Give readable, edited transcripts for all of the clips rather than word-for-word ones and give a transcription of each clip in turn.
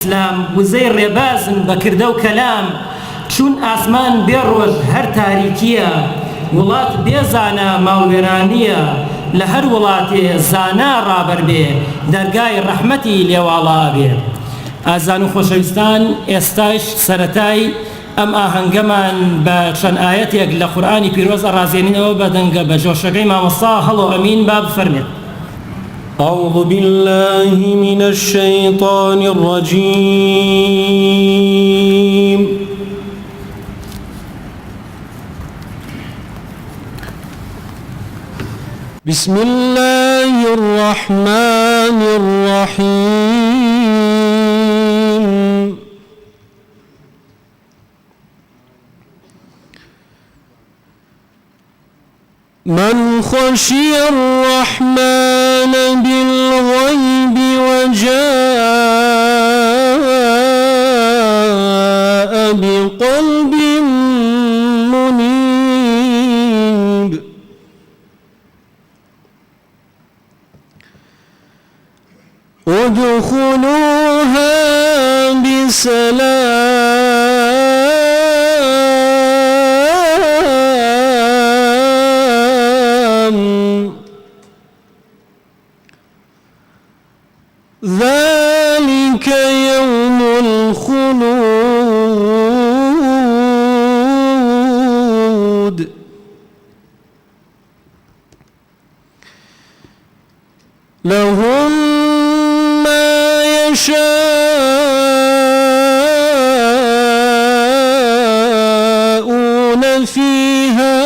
ئیسلام وزەی ڕێبازن بە کردە و کەلام چون ئاسمان بێڕۆژ هەر تاریکیە وڵات بێزانە ماڵوێرانیە لە هەر وڵاتێ زانا ڕابەر بێ دەرگای ڕەحمەتی لێواڵا بێ. ئازان و خۆشەویستان، ئێستاش سەرەتای ئەم ئاهەنگەمان بە چەند ئاەتێک لە قورئانی پیرۆز ئەڕازێنینەوە بە دەنگە بە جۆشەکەی مامۆستا هەڵۆ ئەمین با بفەرمێت. أعوذ بالله من الشيطان الرجيم. بسم الله الرحمن الرحيم. من خشي الرحمن بالغيب وجاء بقلب منيب ادخلوها بسلام ذلك يوم الخلود لهم ما يشاءون فيها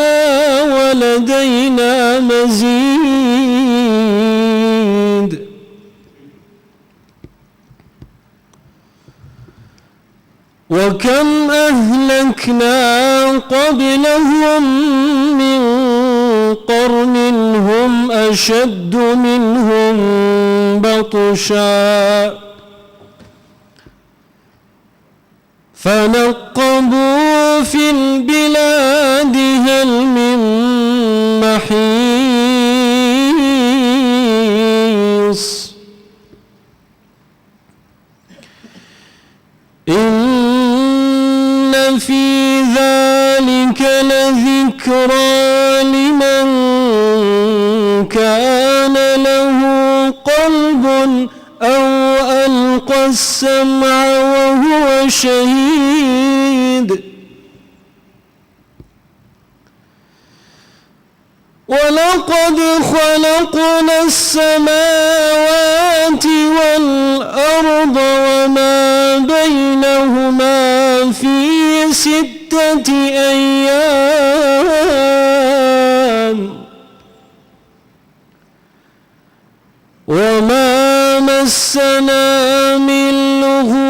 ولدينا مزيد. وكم أهلكنا قبلهم من قرن هم أشد منهم بطشا فنقبوا في البلاد هل من محيص. إن في ذلك لذكرى لمن كان له قلب أو ألقى السمع وهو شهيد. ولقد خلقنا السماوات والأرض وما بينهما في 6 أيام وما مسنا من لغوب.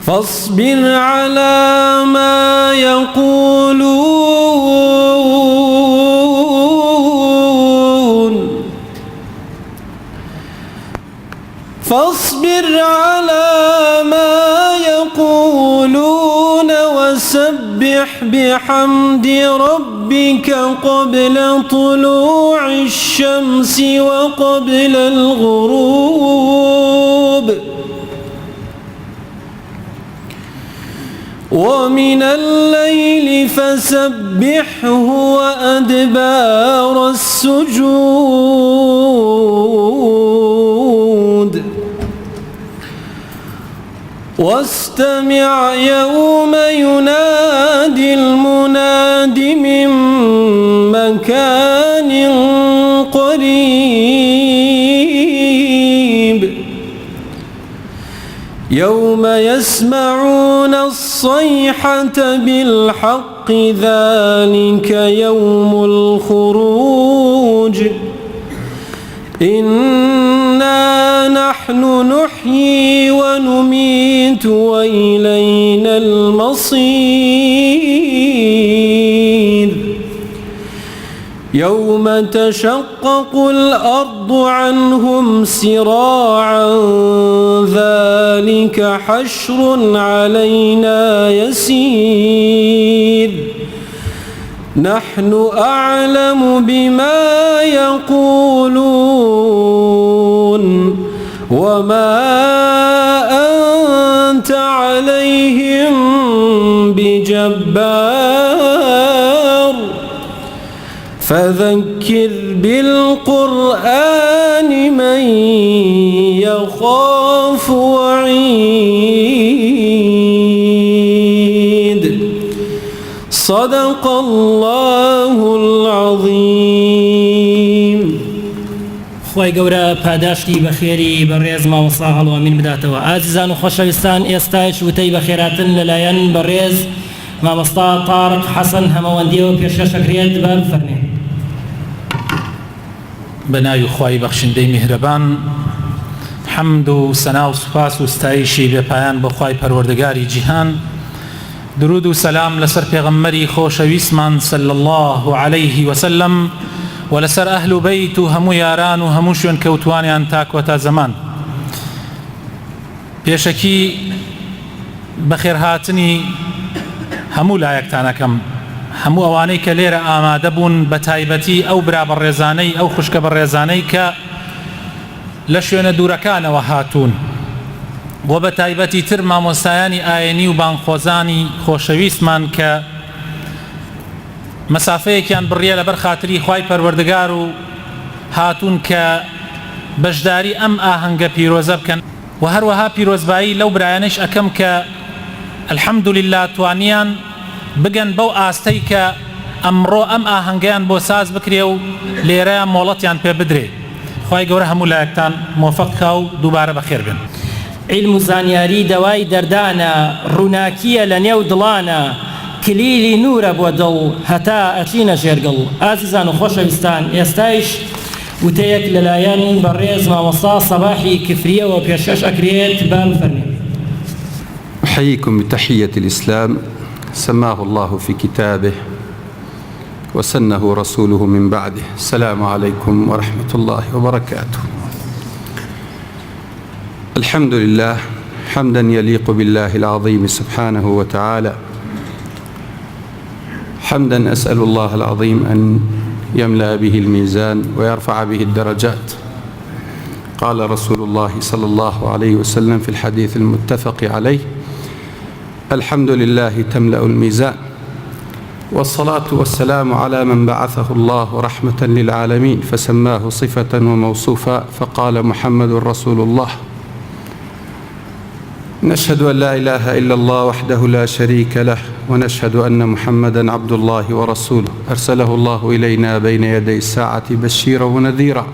فاصبر على ما يقولون وسبح بحمد ربك قبل طلوع الشمس وقبل الغروب ومن الليل فسبحه وأدبار السجود واستمع يوم ينادي المناد من مكان قريب يوم يسمعون الصيحة بالحق ذلك يوم الخروج إنا نحن نحيي ونميت وإلينا المصير يوم تشقق الأرض عنهم سراعا ذلك حشر علينا يسير نحن أعلم بما يقولون وما أنت عليهم بجبار فذكر بالقرآن من يخاف وعيد صدق الله العظيم. خۆی گەورە پاداشتی بەخێری بەڕێز مامۆستا هەڵوامین بداتەوە. ئازیزان و خۆشەویستان، ئێستاش وتەی بەخێراتن لەلایەن بەڕێز مامۆستا تارق حەسەن هەمەوەندیەوە پێشکەشەکرێت بە بفەرمێ. بەناوی خوای بەخشندەی میهرەبان، حەمد و سەنا و سوپاس و ستایشی بێپایان بۆ خوای پەروەردگاری جیهان، درود و سەلام لەسەر پێغەمبەری خۆشەویستمان صلی الله عليه وسلم و لەسەر ئەهل و بەیت و هەموو یاران و هەموو شوێن کەوتوانیان تاکوە تا زەمان. پێشەکی بەخێرهاتنی هەموو لایەکتانەکەم، هەموو ئەوانەی کە لێرە ئامادە بوون، بە تایبەتی ئەو برا بەڕێزانەی ئەو خوشکە بەڕێزانەی کە لە شوێنە دوورەکانەوە هاتوون، و بە تایبەتی تر مامۆستایانی ئاینی و بانخۆزانی خۆشەویستمان کە مەسافەیەکیان بڕیە لەبەر خاتری خوای پەروەردگار و هاتوون کە بەشداری ئەم ئاهەنگە پیرۆزە بکەن. و هەروەها پیرۆزبایی لەو برایانش ئەکەم کە الحەمدولله توانیان بگەن بەو ئاستەی کە ئەمڕۆ ئەم ئاهەنگەیان بۆ ساز بکرێ و لێرەیان مۆڵەتیان پێ بدرێ. خوای گەورە هەموو لایەکتان مۆفەق کا و دووبارە بەخێر بن. علم و زانیاری دەوای دەردانە، ڕووناکیە لە نێو دڵانە، کلیلی نورە بۆ دڵ هەتا ئەچینە ژێرگڵ. ئازیزان و خۆشەویستان، ئێستایش وتەیەک لەلایەن بەڕێز مامۆستا سەباحی کفریەوە پێشکەش ئەکرێت بە بفەرمێ. أحييكم بتحية الإسلام سماه الله في كتابه وسنه رسوله من بعده. السلام عليكم ورحمة الله وبركاته. الحمد لله حمدا يليق بالله العظيم سبحانه وتعالى، حمدا أسأل الله العظيم أن يملأ به الميزان ويرفع به الدرجات. قال رسول الله صلى الله عليه وسلم في الحديث المتفق عليه: الحمد لله تملأ الميزان. والصلاة والسلام على من بعثه الله رحمة للعالمين فسماه صفة وموصوفا فقال محمد رسول الله. نشهد أن لا إله إلا الله وحده لا شريك له، ونشهد أن محمدا عبد الله ورسوله أرسله الله إلينا بين يدي الساعة بشيرا ونذيرا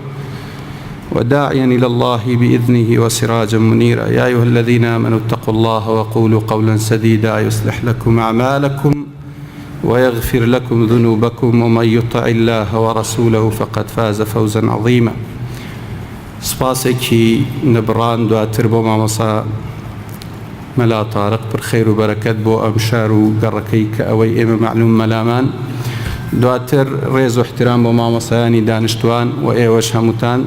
وداعيا إلى الله بإذنه وسراجا منيرا. يا أيها الذين آمنوا اتقوا الله وقولوا قولا سديدا يصلح لكم أعمالكم ويغفر لكم ذنوبكم، ومن يطع الله ورسوله فقد فاز فوزا عظيما. سپاسێکی نەبڕان دواتر بۆ مامۆستا مەلا تارق پر خێر و بەرەکەت بۆ ئەم شار و گەڕەکەی کە ئەوەی ئێمە معلوم مەلامان. دواتر ڕێز و احترام بۆ مامۆستایانی دانیشتوان و ئێوەش هەمووتان.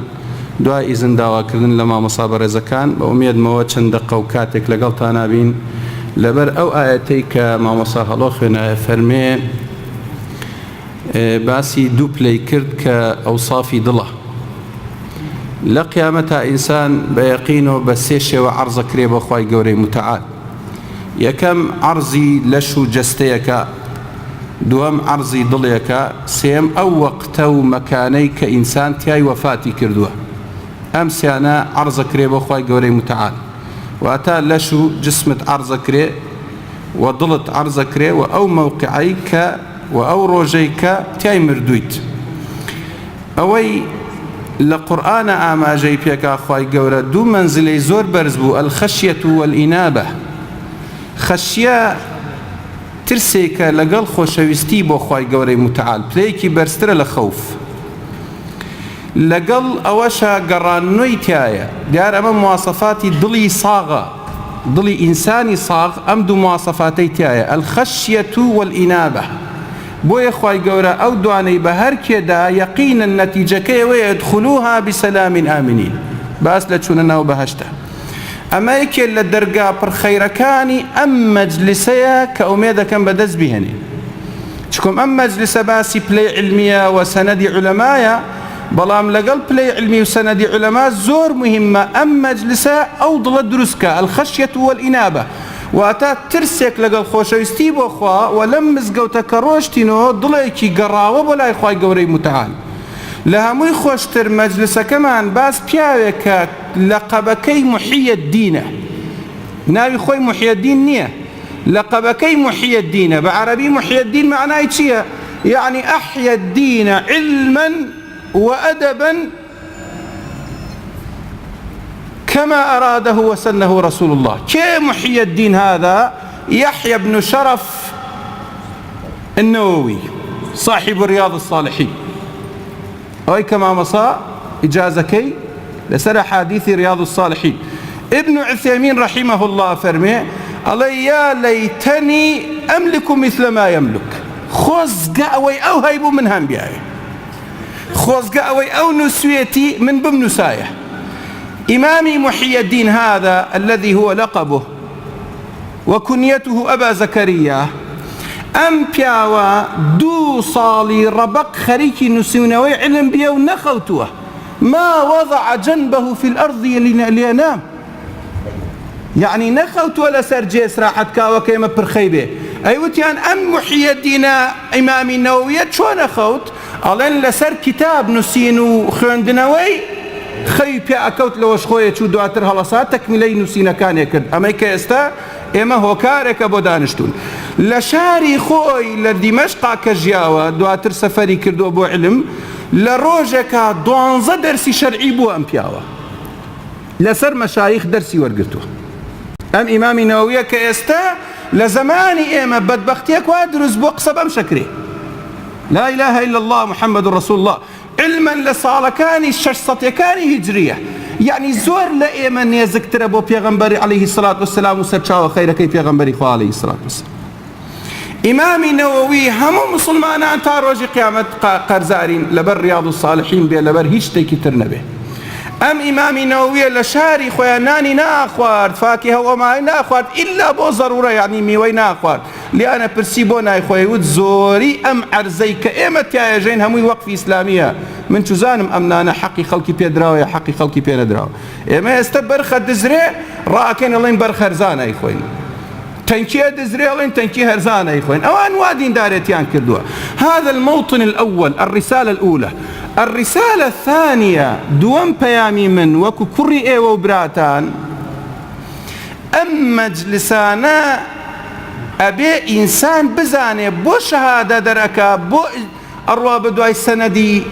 دوای ئیزن داواکردن لە مامۆستا بەڕێزەکان بە ئومێدمەوە چەند دەقە و کاتێک لەگەڵتان نابین لەبەر ئەو ئاەتەی کە مامۆستا هەڵۆ خوێنایە فەرمێ باسی دوو پلەی کرد کە ئەوسافی دڵە. لە قیامەتا ئینسان بە یەقین و بە سێ شێوە عەرزەکرێ بۆ خوای گەورەی متعال. یەکەم عەرزی لەش و جەستەیەکە، دووەم عەرزی دڵێکە، سێم ئەو وەقتە و مەکانەی کە ئینسان تیای وەفاتی کردووە. ئەم سیانە عەرزەکرێ بۆ خوای گەورەی متعال. واتە لەش و جسمت عەرزەکرێ و دڵت عەرزەکرێ و ئەو مەوقعەی کە و ئەو ڕۆژەی کە تیای مردوویت. ئەوەی لە قورئانە ئاماژەی پێکا خوای گەورە دوو مەنزلەی زۆر بەرز بوو: الخەشیەة والئینابە. خەشیە ترسێکە لەگەڵ خۆشەویستی بۆ خوای گەورەی متعال، پلەیەکی بەرزترە لە خەوف. لەگەڵ ئەوەشە گەڕاننەوەی تایە. دیار ئەمە مواسەفاتی دڵی ساغە، دڵی ئینسانی ساغ ئەم دوو مواسەفاتەی تایە، الخەشیەة والئینابە. بۆیە خوای گەورە ئەو دوانەی بە هەر کێدا یەقینەن نەتیجەکەیەوەیە ئەدخولوها بسەلام ئامینین، باس لە چوونە ناو بەهەشتە. ئەمە یەکێک لە دەرگا پڕخەیرەکانی ئەم مەجلیسەیە کە ئومێدەکەم بەدەست بهێنێ. چکم ئەم مەجلیسە باسی پلەی علمیە و سەنەدی علەمایە، بەڵام لەگەڵ پلەی علمی و سەنەدی علەما زۆر مهمە ئەم مەجلیسە ئەو دڵە دروستکە الخەشیەت والئینابە، واتە ترسێک لەگەڵ خۆشەویستی بۆ خوا و لەم مزگەوتە کە ڕۆشتینەوە دڵێکی گەڕاوە بۆ لای خوای گەورەی متعال. لە هەمووی خۆشتر مەجلیسەکەمان باس پیاوێکە لەقەبەکەی محی الدینە، ناوی خۆی محی الدین نییە، لقبكي محي الدين بعربي محي الدين معناه شيء يعني أحيا الدين علما وأدبا كما أراده وسنه رسول الله. كي محي الدين هذا؟ يحيى بن شرف النووي صاحب رياض الصالحين، أي كما مصا إجازكي لسر حديث رياض الصالحين. ابن عثيمين رحمه الله فرمي علي يا ليتني أملك مثل ما يملك، خوز قاوي أو هيبو من هم بياي، خوز قاوي أو نسويتي من بمنساية. إمامي محي الدين هذا الذي هو لقبه وكنيته أبا زكريا أم بياوا دو صالي ربق خريكي نسونوي علم بيو نخوتوه ما وضع جنبه في الأرض لينام، يعني نخوت ولا سرجيس راحت كاوة كيما برخيبه. أيوتيان أم محي الدين إمامي النووي شو نخوت ألين لسر كتاب نسينو خندنوي خي بيا أكوت لوش خوية شو دواتر هلصات تكملي نسينا كان يكد أما كيستا إما هو كارك أبو دانشتون لشاري خوي لدمشق كجياوة دواتر سفري كردو أبو علم لروجك دوانزا درسي شرعي بو أمبياوة لسر مشايخ درسي ورقرتوه. أم إمامي نووية كيستا لزماني إما بدبختيك وادرس بوقصب أم شكري لا إله إلا الله محمد رسول الله علما لصالكاني الششصتيكاني هجرية، يعني زور لإيما نيزكتر أبو بيغمبري عليه الصلاة والسلام وسرشاو خير كي بيغمبري خوا عليه الصلاة والسلام. إمامي نووي همو مسلمان أنت روجي قيامة قرزارين لبر رياض الصالحين بي لبر هيش تيكتر نبه. أم إمامي نووي لشاري خواناني ناخوارد فاكهة وما ناخوارد إلا بو ضرورة يعني ميوي ناخوارد لأنا برسيبونا خوي وتزوري أم عرزيك إيمت يا جين هموي وقف إسلامية من تزانم أمنانا حقي خلقي بيدراوي حقي خلقي بيدراوي إما يستبر خد دزري راكن الله برخ هرزانا يا خوين تنكي دزري الله تنكي هرزانا يا خوين أوان وادين دارتيان كردوا. هذا الموطن الأول الرسالة الأولى. الرسالة الثانية دوام بيامي من وكو كري ايوه وبراتان أم مجلسانا أبي إنسان بزاني بو شهادة دركا بو أرواب دواي سندي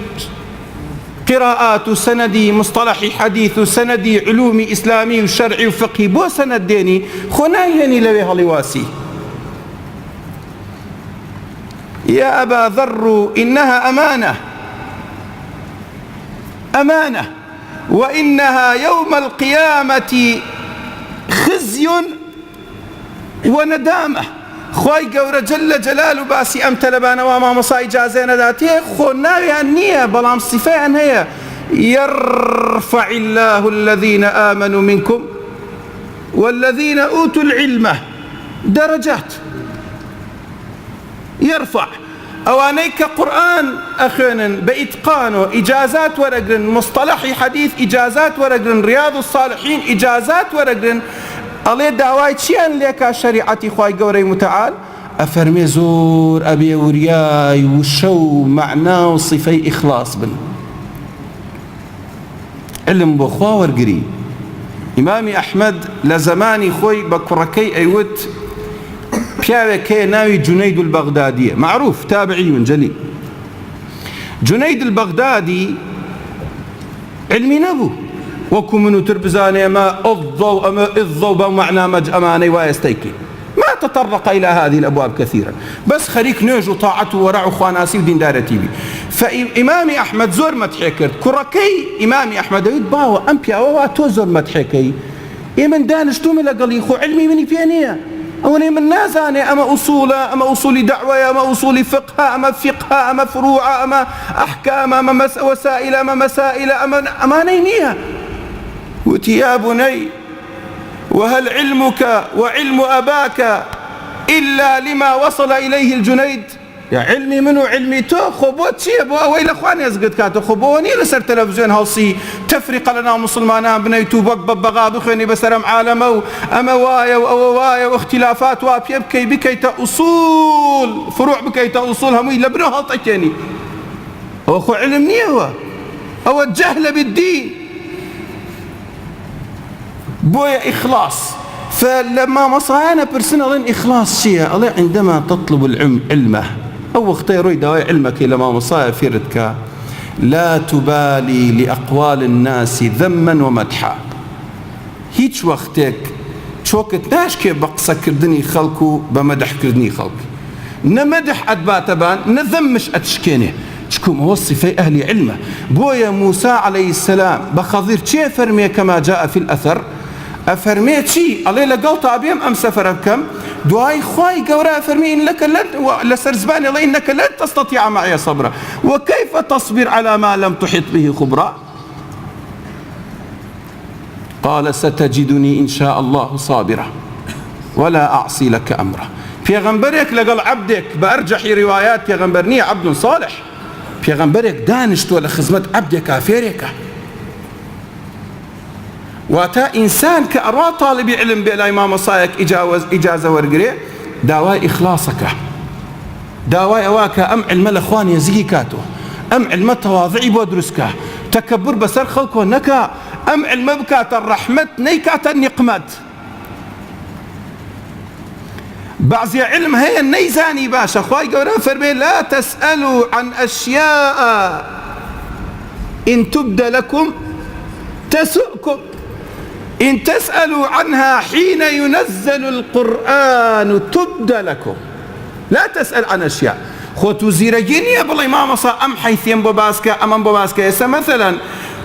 قراءات سندي مصطلحي حديث سندي علومي إسلامي وشرعي وفقهي بو سند ديني خنايني لوي هالواسي. يا أبا ذر إنها أمانة أمانة وإنها يوم القيامة خزي وندامة. خواي قورة جل جلاله باسي أمتلبان وما مصاي جازين ذاتيه خناوي النية بلام صفاء هي يرفع الله الذين آمنوا منكم والذين أوتوا العلم درجات. يرفع أوانيك قرآن أخينا بإتقانه إجازات ورقرن مصطلحي حديث إجازات ورقرن رياض الصالحين إجازات ورقرن الله دعواي شيئا لك شريعتي خواي قوري متعال أفرمي زور أبي ورياي وشو معناه وصفي إخلاص بن علم بخوا ورقري. إمامي أحمد لزماني خوي بكركي أيوت بياوكي ناوي جنيد البغدادي معروف تابعي جليل. جنيد البغدادي علمي نبو وكو منو تربزاني ما الضوء أما الضوء بمعنى مجأماني وايستيكي ما تطرق إلى هذه الأبواب كثيرا بس خريك نيج وطاعته ورع خواناسي ودين دارتي بي. فإمامي أحمد زور متحكر كركي إمامي أحمد يد باو أمبيا واتو زور متحكي إيمن دانشتو من لقلي خو علمي مني بيانية أولي من نازاني أما أصولا أما أصول دعوة أما أصول فقه أما فقه أما فروع أما أحكام أما وسائل أما مسائل أما نينيها وتي يا بني وهل علمك وعلم أباك إلا لما وصل إليه الجنيد يا علمي منو علمي تو خبوت شيء بو اوي الاخوان يزقد كاتو خبوني لسر تلفزيون هالصي تفرق لنا مسلمان بنيتو بغا بخني بسرم عالمه اما وايا واوايا واختلافات وابيبكي بكيت اصول فروع بكيت اصول هم يلبنوا هالطكني هو اخو علمني هو الجهل بالدين بويا اخلاص. فلما مصايانا برسنال إخلاص شيء الله عندما تطلب علمه أو اختيروا دواء علمك لما مصايا فيرتك لا تبالي لأقوال الناس ذما ومدحا هيج وقتك شوكت ناش كي بقصة كردني خلقو بمدح كردني خلق نمدح أدباتبان نذمش أتشكينه شكم هو الصفي أهل علمه. بويا موسى عليه السلام بخضير شيء فرمي كما جاء في الأثر أفرميت شيء الله لقلت أبيهم أم سفر بكم دعاي خواي قورا أفرمي إنك لسرزباني الله إنك لن تستطيع معي صبرا وكيف تصبر على ما لم تحط به خبرا قال ستجدني إن شاء الله صابرا ولا أعصي لك أمرا. في غنبرك لقل عبدك بأرجح روايات في غنبرني عبد صالح في غنبرك دانشت ولا خزمة عبدك كافرك واتا إنسان كأروا طالب علم بلا إمام صايك إجازة ورقري داواي إخلاصك داواي أواك أم علم الأخوان يزيكي كاتو أم علم التواضعي بودرسك تكبر بسر خلق ونكا أم علم بكات الرحمة نيكات النقمت بعض علم هي النيزاني باشا أخواي قولان فرمي لا تسألوا عن أشياء إن تبد لكم تسؤكم إن تسألوا عنها حين ينزل القرآن تبد لكم. لا تسأل عن أشياء خوتو زيرجينيا بالإمام صا أم حيثين بباسكا أمام بباسكا يسا مثلا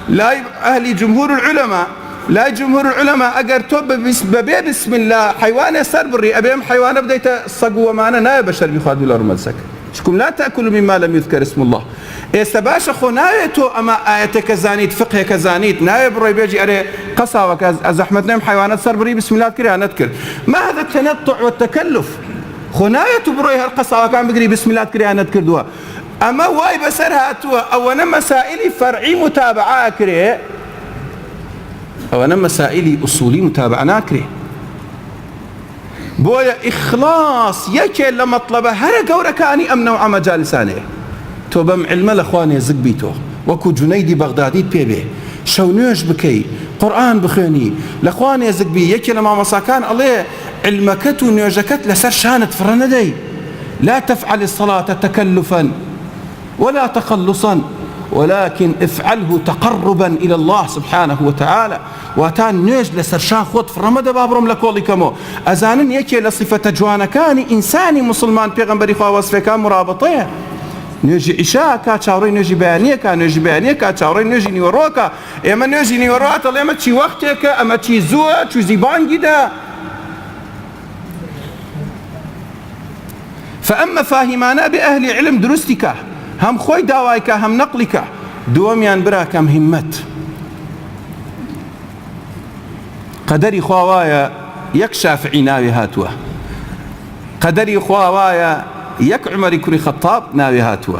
لا أهل جمهور العلماء لا جمهور العلماء أجر توب ببي بسم الله حيوان سربري أبيهم حيوان بديت الصقوة معنا نايب بشر بيخادوا الأرملسك شكم لا تأكلوا مما لم يذكر اسم الله استباش خو نايتو اما آية كزانيت فقه كزانيت نايب روي بيجي اري قصاوك ازحمت نيم حيوانات سربري بسم الله كريها نذكر ما هذا التنطع والتكلف خو نايتو بروي هالقصاوة كان بقري بسم الله كريها نذكر دوا اما واي بسرها توا اولا مسائلي فرعي متابعة كري اولا مسائلي اصولي متابعة ناكري بويا إخلاص يكي لمطلبه هر قورة كاني أمنوع مجالسانه تو بم علم الأخوان يزق بيتو وكو جنيدي بغدادي بيبي شو نيوش بكي قرآن بخيني الأخوان يزق بي يكي لما مساكان الله علمكت ونيوجكت لسر شانت فرندي لا تفعل الصلاة تكلفا ولا تخلصا ولكن افعله تقربا إلى الله سبحانه وتعالى واتان نيج لسرشان خود فرمد بابرم لكولي كمو أزانن يكي لصفة جوانا كان إنساني مسلمان بيغنبري خواه وصفه كان مرابطيه نيجي إشاء كاتشاوري نيجي بيانيه كاتشاوري نيجي نيوروكا إما نيجي نيوروات الله إما تشي وقتك أما تشي زوة تشي زيبان جدا. فأما فاهمانا بأهل علم درستك هم خوي داوايك هم نقلك دوميان براك هم همت قدري خواوايا يك شافعي ناوي هاتوا قدري خواوايا يك عمر كري خطاب ناوي هاتوا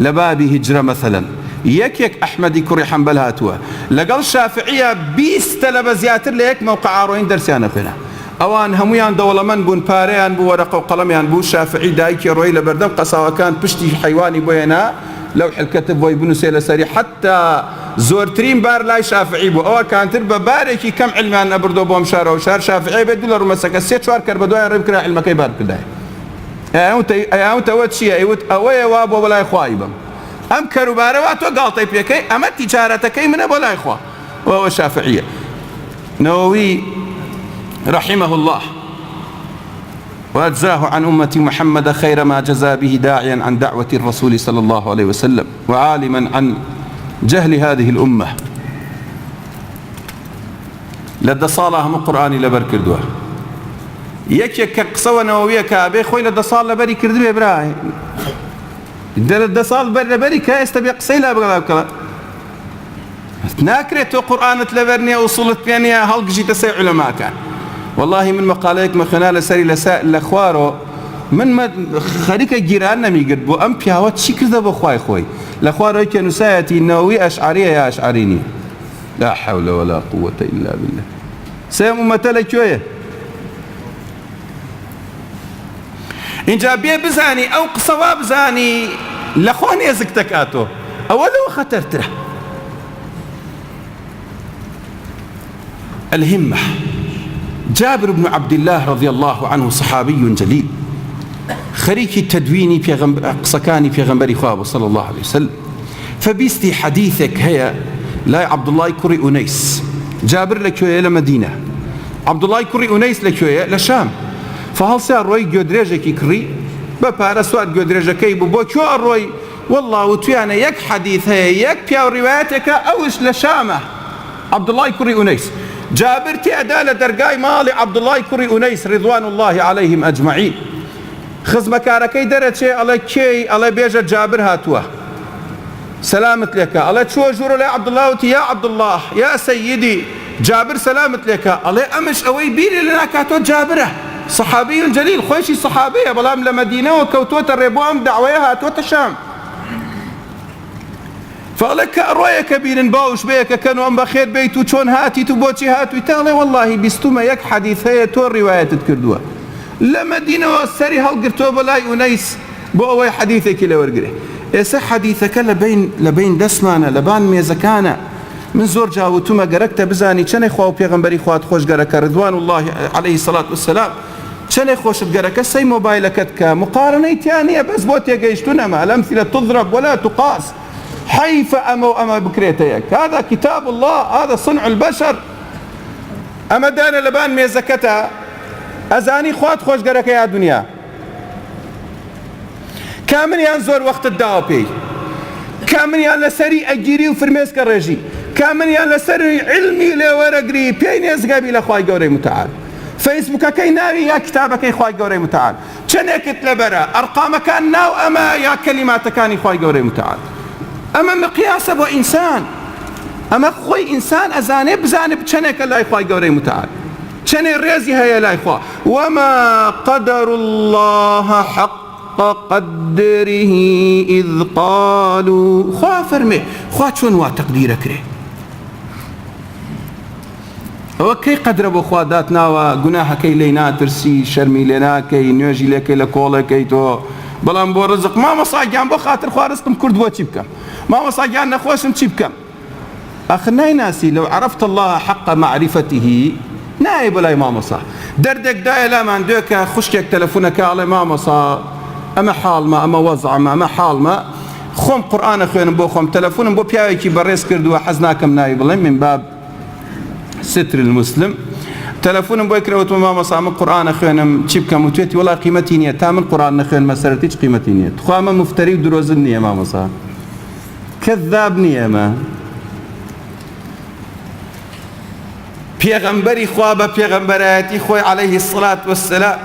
لبابي هجرة مثلا يك أحمد كري حنبل هاتوا لقل شافعية بيستلب زياتر ليك موقع عروين درسيانا فينا اوان هميان دولمان بون باريان بو ورقه وقلميان بو شافعي دايك روي لبردم قساوه كان بشتي حيواني بوينا لوح الكتب وي بنو سيله سري حتى زورترين بار لاي شافعي بو او كان تربه باركي كم علمان ابردو بوم شار وشار شافعي بدولار مسك سيت شوار كربدو رب كرا علمك يبارك كداي ايوت وتشي ايوت اوي وابو ولا خوايبم ام كرباره واتو غلطي بيكي اما تجارتك من ولا اخوا وهو شافعيه نووي رحمه الله وأجزاه عن أمة محمد خير ما جزى به داعيا عن دعوة الرسول صلى الله عليه وسلم وعالما عن جهل هذه الأمة لدى صالة هم قرآني لبر كردوه يكيك قصوى نووية كابي خوي لدى صالة بري كردوه براهي لدى صالة بري كاستبيق قصيلة بغلا ناكريتو قرآن تلبرني وصلت بيني هلق جيت سي علماء كان والله من مقاليك من خلال سري لسائل الأخوارو من خەریکە گیران نەمیگرت بۆ ئەم پیاوە چی کردە بۆ خوای خۆی لە خوارەوەی کە نووسایەتی نەوەوی ئەشعەریە یا ئەشعەری نییە لا حول ولا قوة إلا بالله سێم ئومەتە لەکوێیە اینجا بێ بزانی ئەو قسەوا بزانی لە خۆ نێزک دەکاتەوە ئەوە لەوە خەتەرترە الهمة جابر بن عبد الله رضي الله عنه صحابي جليل خريكي تدويني قصكاني في غنبري خواب صلى الله عليه وسلم فبيستي حديثك هي لا عبد الله كري أنيس جابر لكوية لمدينة عبد الله كري أنيس لكوية لشام فهل سيار روي جودريجكي كري ببارا سواد جودريجكي ببو كو الروي والله وتيانا يك حديث هي يك بيا رواياتك أوش لشامة عبد الله كري أنيس جابر تأدال درقاي مالي عبد الله كري أنيس رضوان الله عليهم أجمعين خزمكاركي درتشي على كي على بيجة جابر هاتوه سلامت لك على شو جور يا عبد الله يا عبد الله يا سيدي جابر سلامت لك على أمش أوي بيلي لنا كاتو جابره صحابي جليل خويشي صحابية بلام لمدينة وكوتوت الربوام دعويها توت الشام فقالك أرويا كبير باوش بيك كانوا أم بخير بيتو شون هاتي تبوتي هاتو يتغلي والله بيستوما يك حديث هي تو الرواية تذكردوها لمدينة والسري هالقرتو بلاي أنيس بو أوي حديثك إلى ورقره إيسا حديثك لبين دسمانا لبان ميزكانا من زور جاوتوما قرقت بزاني چني خواو پیغمبري خوات خوش قرق رضوان الله عليه الصلاة والسلام چني خوش قرق سي موبايلكتك مقارنة تانية بس بوتي قيشتنا ما الأمثلة تضرب ولا تقاس حيف أما بكريتيك هذا كتاب الله هذا صنع البشر أما دانا لبان ميزكتا أزاني خوات خوش قرق يا دنيا كامل ينزور وقت الداوبي كامل ينسري أجيري وفرميسك الرجي كامل ينسري علمي لورقري بين يزقابي لأخواي قوري متعال فيسبوك كي ناري يا كتابك يا أخواي قوري متعال چنكت لبرا أرقامك الناو أما يا كلماتك يا أخواي قوري متعال أما مقياس أبو إنسان أما خوي إنسان أزاني بزاني بچنك الله أخواي قوري متعال چني الرزي هيا لا إخوة وما قدر الله حق قدره إذ قالوا خوا فرمي خوا چون وا تقدير كري هو كي قدر ابو خوا دات ناوا گناح كي لينا ترسي شرمي لنا كي نوجي لك لكولا كي تو بلان بو رزق ما مصاجان بو خاطر خوا رزقم كرد بو تشبكم ما مصاجان نخوشم تشبكم اخناي ناسي لو عرفت الله حق معرفته نايب ولا ما مصا دردك دايلا ما عندك خشكك تلفونك على ما مصا أما حال ما أما وضع ما أما حال ما خم قرآن أخوين بو خم تلفون بو بيايكي بريس كردوا حزناكم نايب الله من باب ستر المسلم تلفون بو يكرهوت ما مصام القرآن أخوين تشيبكا متويتي والله قيمتي نية تامن قرآن أخوين مسارتيش قيمتي نية تخواما مفتري ودروز النية ما مصا كذاب نية ما بيغمبري خوابا بيغمبراتي خوي عليه الصلاة والسلام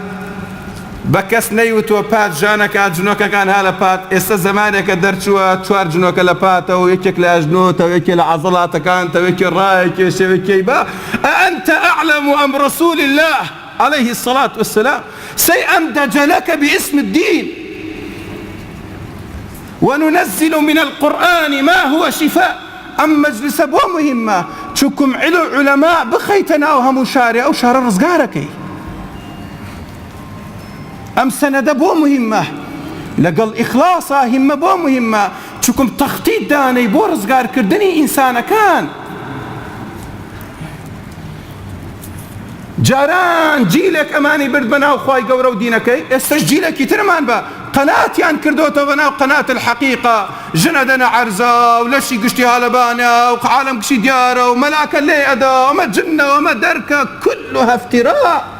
بكس نيوتو بات جانك جنوكا كان هالا بات استا زمانك درچوا چوار جنوكا لبات او يكك لاجنوت او يكي لعضلات كانت او يكي رايك يكي با أأنت أعلم أم رسول الله عليه الصلاة والسلام سيأمدج لك باسم الدين وننزل من القرآن ما هو شفاء أم مجلس بو مهمة شكم علماء بخيتنا وهم شارع أو شهر رزقاركي أم سند بو مهمة لقل إخلاصا هم بو مهمة شكم تخطيط داني بو رزقار كردني إنسان كان جاران جيلك أماني برد بناو خواي قورو دينكي استجيلك يترمان با قناة يان كردوتا بناو قناة الحقيقة جندنا عرزة ولشي قشتي هالبانا وعالم قشي ديارة وملاك اللي أدا وما جنة وما دركة كلها افتراء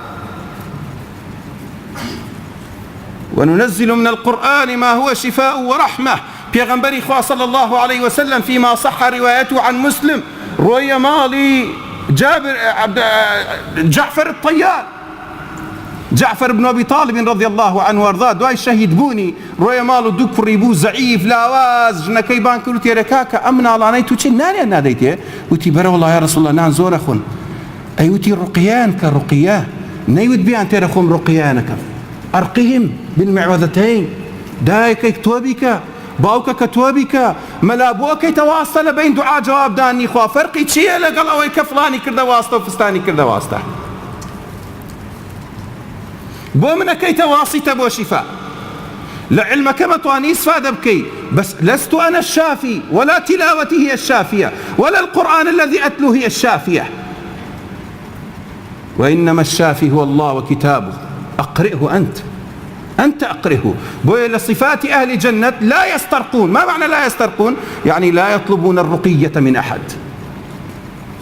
وننزل من القرآن ما هو شفاء ورحمة بيغنبري خواه صلى الله عليه وسلم فيما صح روايته عن مسلم روي مالي جعفر الطيار جعفر بن أبي طالب رضي الله عنه وارضاه دواي شهيد بوني روي مالو دكر يبو زعيف لاواز جنكيبان كلو تيركاكا أمنا الله نيتو چي ناني أنا ديتي وتي برا والله يا رسول الله نان زور أخون أيوتي رقيان كرقياه نيوت بيان تيرخم رقيانك أرقهم بالمعوذتين دايك توبك باوك كتوبك ملابوك تواصل بين دعاء جواب داني خوا فرقي شيء لقل أو كفلاني كرده واسطة وفستاني كرده واسطة بو منك تواصي بو شفاء لعلمك متواني استفاد بكي بس لست أنا الشافي ولا تلاوتي هي الشافية ولا القرآن الذي أتلو هي الشافية وإنما الشافي هو الله وكتابه أقرئه أنت أقرئه بويل صفات أهل جنة لا يسترقون. ما معنى لا يسترقون؟ يعني لا يطلبون الرقية من أحد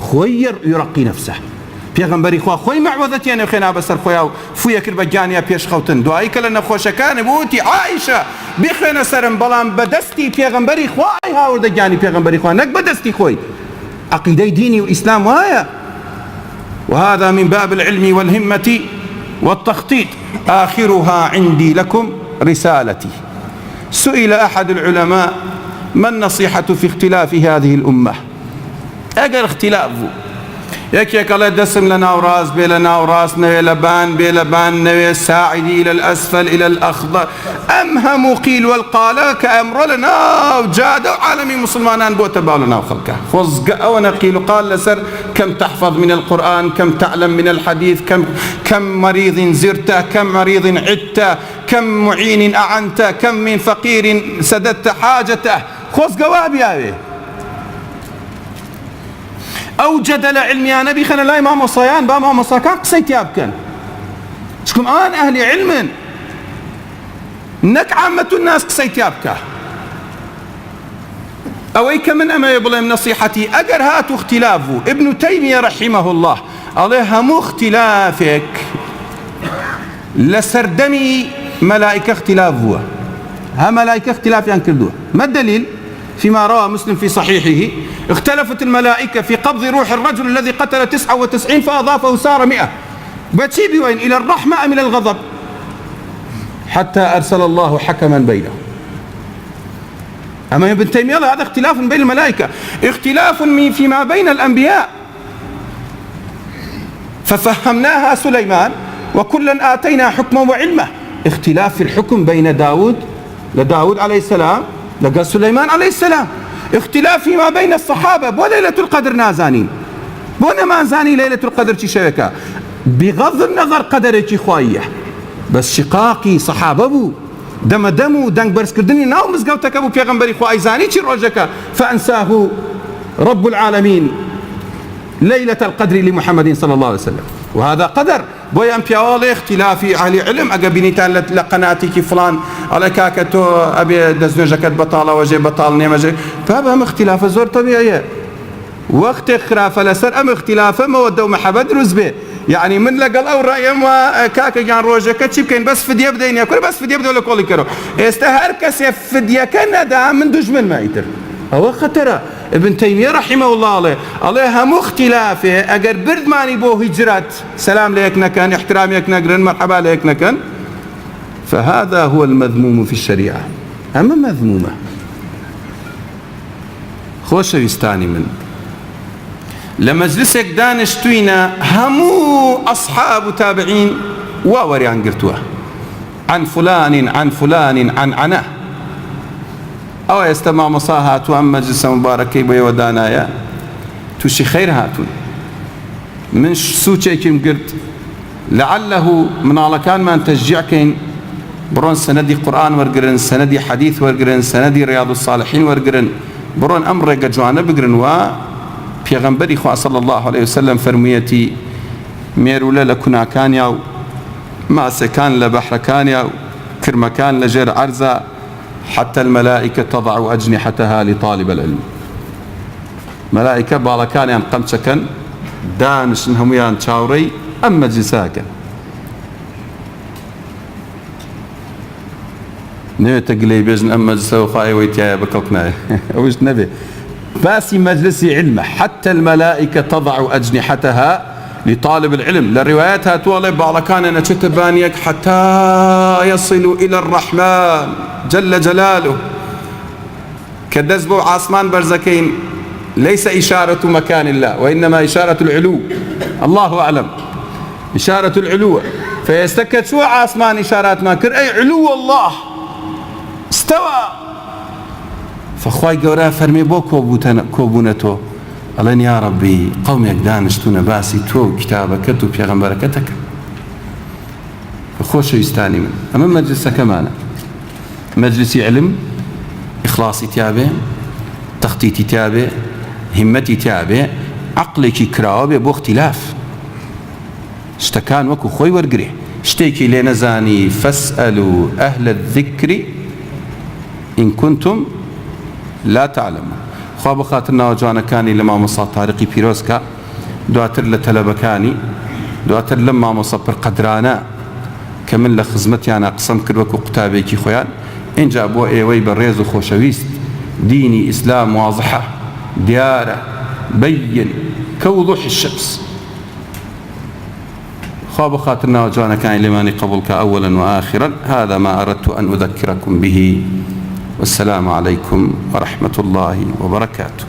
خوي يرقي نفسه پیغمبری خوا خوی معوذتیان خینا بسر خویا فویا کرد بجانیا پیش خوتن دعایی کل نخوشکان بوتی عایشه بخینا سرم بلام بدستی پیغمبری خوای هاورد جانی پیغمبری خوا نک بدستی خوی عقیده دینی و اسلام وایا. وهذا من باب العلم والهمة والتخطيط. آخرها عندي لكم رسالتي. سئل أحد العلماء ما النصيحة في اختلاف هذه الأمة؟ أجر اختلافه يك الله دسم لنا وراس بلنا وراس نوي لبان بلبان نوي ساعدي إلى الأسفل إلى الأخضر أمهم قيل والقال كأمر لنا وجاد عالمي مسلمان بو تبالنا وخلقه فوزق ونقيل قال لسر كم تحفظ من القرآن كم تعلم من الحديث كم مريض زرته كم مريض عدته كم معين أعنته كم من فقير سددت حاجته خوز قوابي هذه أوجد لعلم يا نبي خنا لا إمام وصيان بامام وصاكان قصيت يابكن شكم آن أهل علم نك عامة الناس قصيت يابكه أويك من أما يبلهم نصيحتي أجر هاتوا اختلافه. ابن تيمية رحمه الله عليه مو اختلافك لسردمي ملائكة اختلافه ها ملائكة اختلاف ينكردوه. ما الدليل؟ فيما روى مسلم في صحيحه اختلفت الملائكة في قبض روح الرجل الذي قتل 99 فأضافه سار 100 بتشيبي وين إلى الرحمة أم إلى الغضب حتى أرسل الله حكما بينهم. أما ابن تيمية هذا اختلاف بين الملائكة اختلاف فيما بين الأنبياء ففهمناها سليمان وكلا آتينا حكما وعلما. اختلاف في الحكم بين لداود عليه السلام لقى سليمان عليه السلام. اختلاف فيما بين الصحابة وليلة القدر نازانين بونا ما زاني ليلة القدر شي شبكة بغض النظر قدرك خوايه بس شقاقي صحابة بو دمو دنگ برس كردني ناو مزقوتك ابو پیغمبري خواهي زاني چي روجك فأنساه رب العالمين ليلة القدر لمحمد صلى الله عليه وسلم. وهذا قدر بويا امبياوالي اختلافي اهل علم اقبينيتان لقناتي فلان على كاكتو ابي دزنجكت بطاله وجه بطال نيمجه فهم اختلاف زور طبيعيه وقت خراف لسر ام اختلاف موده ومحبه رزبه يعني من لقل او رايم وكاك جان روجك تشبكين بس فديه بدين ياكل بس فديه بدو لكل كرو استهر كس فديه كندا من دجمن ما يتر هو خطره. ابن تيمية رحمه الله عليه هم اختلافه اگر برد ماني بو هجرات سلام ليك نكن احترام ليك نقرن مرحبا ليك نكن فهذا هو المذموم في الشريعة. أما مذمومة خوش ويستاني من لمجلسك دانشتوينا همو أصحاب تابعين واوري عن قرتوه عن فلان عن فلان عن عناه أو يستمع مصاهات وأم مجلس مباركي بيودانايا توشي خير هاتون من سوچي كم قرت لعله من على كان ما تشجيعكين برون سندي قرآن ورقرن سندي حديث ورقرن سندي رياض الصالحين ورقرن برون أمر جوانا بقرن و پیغمبری خواه صلى الله عليه وسلم فرميتي ميرولا لكنا كان ياو ما سكان لبحر كان ياو كرمكان لجر عرزة حتى الملائكة تضع أجنحتها لطالب العلم. ملائكة بالكان ينقم سكن دانش انهم يان تشاوري أما جساكا نيو تقلي بيجن أما جساو خاي ويتيا بكوكنا وش نبي باسي مجلسي علمه حتى الملائكة تضع أجنحتها لطالب العلم. للرواياتها تولي بالكان أنا تتبانيك حتى يصلوا إلى الرحمن جل جلاله كدزبو عاصمان برزكين ليس إشارة مكان الله وإنما إشارة العلو الله أعلم إشارة العلو فيستكت شو عاسمان إشارات ما كر أي علو الله استوى فخواي قورا فرمي بو كوبونتو ألين يا ربي قومك دانشتون باسي تو كتابك تو بيغمبركتك فخوش يستاني من أما مجلس كمان مجلس علم إخلاصي تابع تخطيطي تابع همتي تابع عقلك كراوة بو اختلاف اشتكان وكو خوي ورقري اشتكي لنزاني فاسألوا أهل الذكر إن كنتم لا تعلمون خواب خاطرنا وجوانا كاني لما مصا طارقي بيروسكا دواتر لتلبكاني دواتر لما مصا برقدرانا كمن لخزمتي أنا قسم كروك وقتابيكي خويان إن جابوا إيوي بالريز وخوشويست ديني إسلام واضحة ديارة بين كوضوح الشمس خواب خاطرنا وجوانا كان لماني قبلك أولا وآخرا هذا ما أردت أن أذكركم به والسلام عليكم ورحمة الله وبركاته.